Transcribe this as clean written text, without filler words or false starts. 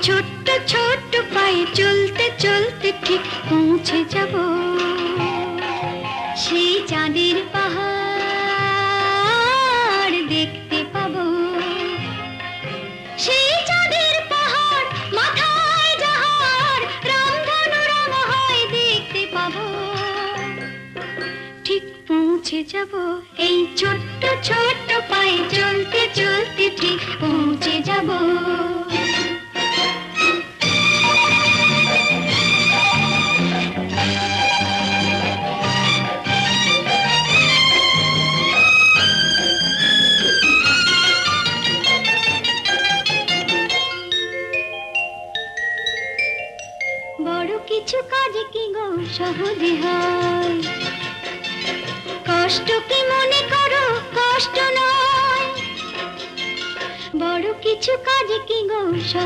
ছোট্ট ছোট্ট পায়ে চলতে চলতে ঠিক পৌঁছে যাব সেই চাঁদের পাহাড় দেখতে পাবো। সেই চাঁদের পাহাড় মাথায় যাহার রামধনু রং হয় দেখতে পাবো। ঠিক পৌঁছে যাব এই ছোট্ট ছোট্ট পায়ে চলতে চলতে ঠিক পৌঁছে যাব। বড় কিছু কাজ কি গো সহজে হয়, কষ্ট কি মনে করো কষ্ট নয়। বড় কিছু কাজ কি গো সহজে